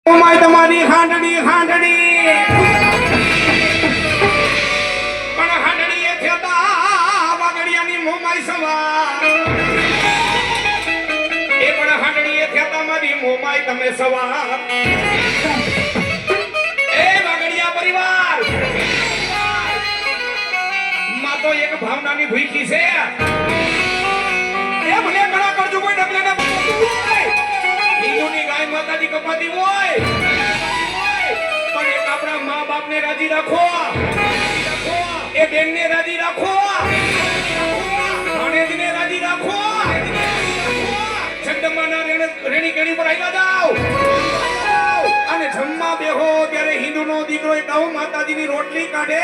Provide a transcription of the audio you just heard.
મોમાઈ તમારી હાંડડી હાંડડી પણ હાંડડી એ થતા વાગડિયાની મોમાઈ સવાર એ પણ હાંડડી એ થતા મારી મોમાઈ તમે સવાર એ વાગડિયા પરિવાર માં તો એક ભાવનાની ભૂખી છે એ ભલે ઘણા કરજો કોઈ ડબલેને હિન્દુની ગાય માતાજી કપાતી હોય પણ એક આપણા મા બાપને રાજી રાખો એ બેનને રાજી રાખો ભાણેજને રાજી રાખો છઠ્ઠમાના રેણી કેણી પર આવ્યા જાઓ અને જમવા બેહો ત્યારે હિન્દુનો દીકરો એ ગૌ માતાજીની રોટલી કાઢે